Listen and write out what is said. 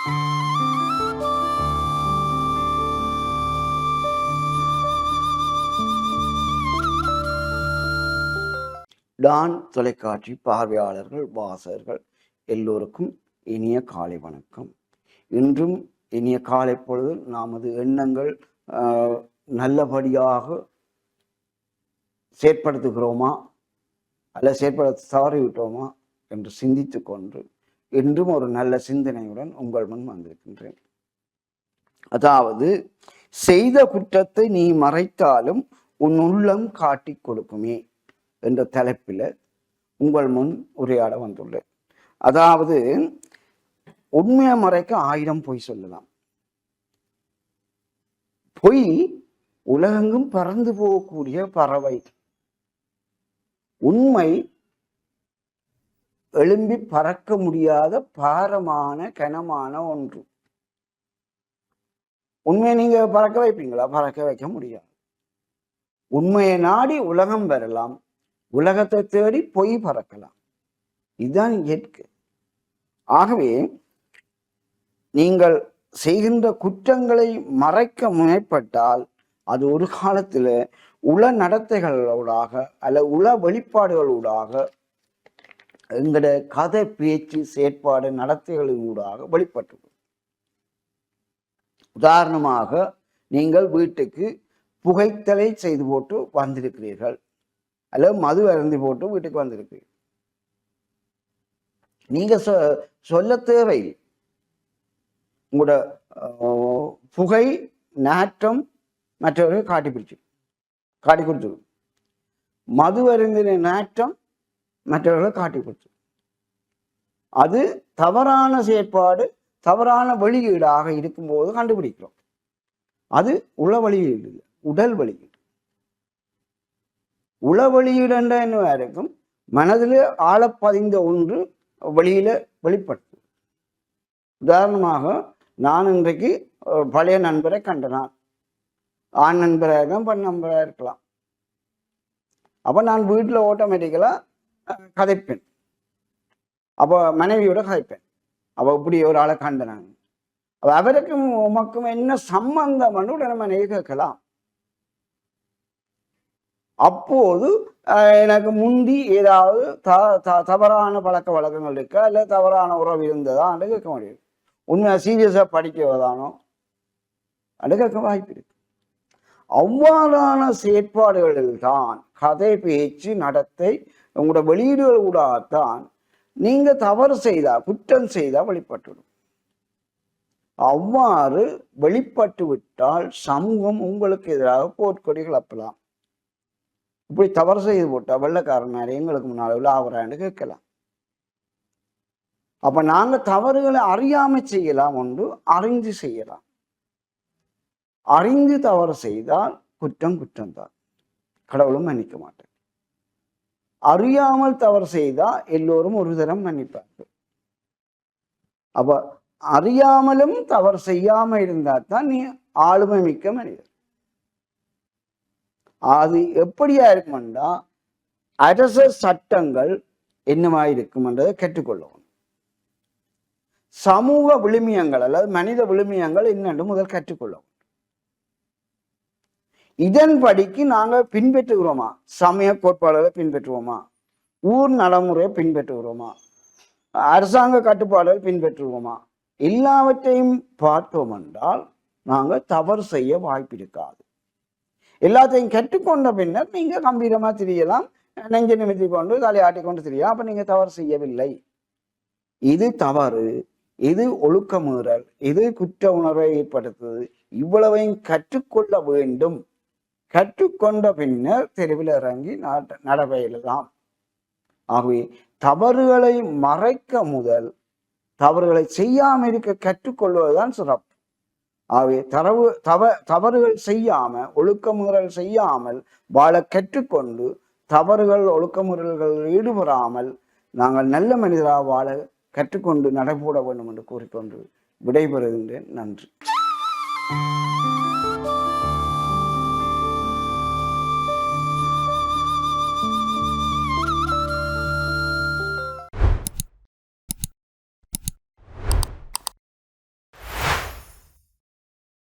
Don தொலைக்காட்சி பார்வையாளர்கள், வாசகர்கள் எல்லோருக்கும் இனிய காலை வணக்கம். இன்றும் இனிய காலை பொழுது நமது எண்ணங்கள் நல்லபடியாக செயற்படுத்துகிறோமா அல்ல செயற்படுத்த தவறிவிட்டோமா என்று சிந்தித்து கொண்டு இன்றும் ஒரு நல்ல சிந்தனையுடன் உங்கள் முன் வந்திருக்கின்றேன். அதாவது, செய்த குற்றத்தை நீ மறைத்தாலும் உன் உள்ளம் காட்டிக் கொடுக்குமே என்ற தலைப்பில் உங்கள் முன் உரையாட வந்துள்ளேன். அதாவது, உண்மையை மறைக்க 1000 பொய் சொல்லலாம். பொய் உலகெங்கும் பறந்து போகக்கூடிய பறவை. உண்மை எழும்பி பறக்க முடியாத பாரமான கனமான ஒன்று. உண்மையை நீங்க பறக்க வைப்பீங்களா? பறக்க வைக்க முடியாது. உண்மையை நாடி உலகம் வரலாம், உலகத்தை தேடி பொய் பறக்கலாம். இதுதான் இயற்கை. ஆகவே நீங்கள் செய்கின்ற குற்றங்களை மறைக்க முனைப்பட்டால் அது ஒரு காலத்துல உள நடத்தைகளூடாக அல்ல உள வெளிப்பாடுகளூடாக எங்களோட கதை, பேச்சு, செயற்பாடு, நடத்தைகளினூடாக வெளிப்பட்டு. உதாரணமாக, நீங்கள் வீட்டுக்கு புகைத்தலை செய்து போட்டு வந்திருக்கிறீர்கள், அல்லது மது அருந்தி போட்டு வீட்டுக்கு வந்திருக்கிறீர்கள். நீங்க சொல்ல தேவையில்லை. உங்களோட புகை நாற்றம் மற்றவர்கள் காட்டி கொடுத்துரும். மது அருந்தின நாற்றம் மற்றவர்களை காட்டி கொடுத்து. அது தவறான செயற்பாடு, தவறான வெளியீடாக இருக்கும்போது கண்டுபிடிக்கிறோம். அது உள வெளியீடு இல்லை, உடல் வெளியீடு. உள வெளியீடு என்ற என்ன இருக்கும்? மனதில் ஆழப்பதிந்த ஒன்று வெளியில வெளிப்படுத்து. உதாரணமாக, நான் இன்றைக்கு பழைய நண்பரை கண்டனான். ஆண் நண்பராக இருக்கலாம், பெண் நண்பராக இருக்கலாம். அப்போ நான் வீட்டில் ஆட்டோமேட்டிக்கலாக கதைப்பேன். அப்போ மனைவியோட கதைப்பேன். அப்போ இப்படி ஒரு ஆளை கண்டனாங்க. அப்போ அவருக்கும் உமக்கும் என்ன சம்பந்தம் உடனே மனைவி கேட்கலாம். அப்போது எனக்கு முந்தி ஏதாவது தவறான பழக்க வழக்கங்கள் இருக்கா, இல்லை தவறான உறவு இருந்ததா என்று கேட்க முடியும். உண்மையாக சீரியஸாக படிக்கிறதானோ என்று கேட்க வாய்ப்பு இருக்கு. அவ்வாறான செயற்பாடுகளில் தான் கதை, பேச்சு, நடத்தை, உங்களோட வெளியீடுகள் கூடத்தான் நீங்க தவறு செய்தா, குற்றம் செய்தா வெளிப்பட்டுடும். அவ்வாறு வெளிப்பட்டு விட்டால் சமூகம் உங்களுக்கு எதிராக போர்க்கொடி கிளப்பலாம். இப்படி தவறு செய்து போட்டா வெள்ளக்காரனாரு எங்களுக்கு முன்னால் உள்ள ஆவரான்னு கேட்கலாம். அப்ப நாங்க தவறுகளை அறியாம செய்யலாம், ஒன்று அறிந்து செய்யலாம். அறிந்து தவறு செய்தால் குற்றம்தான், கடவுளும் மன்னிக்க மாட்டார். அறியாமல் தவறு செய்தா எல்லோரும் ஒரு தரம் மன்னிப்பார்கள். அப்ப அறியாமலும் தவறு செய்யாம இருந்தா தான் நீ ஆளுமை மிக்க மனிதர். அது எப்படியா இருக்குமெண்டா, அரச சட்டங்கள் என்னமாயிருக்கும் என்றதை கற்றுக்கொள்ளவும், சமூக விழுமியங்கள் அல்லது மனித விழுமியங்கள் என்னென்று முதல் கற்றுக்கொள்ளவும். இதன்படிக்கு நாங்கள் பின்பற்றுகிறோமா? சமய கோட்பாடுகளை பின்பற்றுவோமா? ஊர் நடைமுறையை பின்பற்றுகிறோமா? அரசாங்க கட்டுப்பாடுகளை பின்பற்றுவோமா? எல்லாவற்றையும் பார்த்தோம் என்றால் நாங்கள் தவறு செய்ய வாய்ப்பு இருக்காது. எல்லாத்தையும் கற்றுக்கொண்ட பின்னர் நீங்க கம்பீரமா தெரியலாம், நெஞ்ச நிமித்தி கொண்டு தலையாட்டி கொண்டு தெரியலாம். அப்ப நீங்க தவறு செய்யவில்லை. இது தவறு, இது ஒழுக்க மீறல், இது குற்ற உணர்வை ஏற்படுத்துது. இவ்வளவையும் கற்றுக்கொள்ள வேண்டும். கற்றுக்கொண்ட பின்னர் தெருவில் இறங்கி நடப்பெயலாம். ஆகவே தவறுகளை மறைக்க முதல் தவறுகளை செய்யாமல் இருக்க கற்றுக்கொள்வதுதான் சிறப்பு. ஆகவே தவறுகள் செய்யாம, ஒழுக்க மீறல் செய்யாமல் வாழ கற்றுக்கொண்டு தவறுகள், ஒழுக்க மீறல்களில் ஈடுபடாமல் நாங்கள் நல்ல மனிதராக வாழ கற்றுக்கொண்டு நடைபோட வேண்டும் என்று கூறிக்கொண்டு விடைபெறுகின்றேன். நன்றி.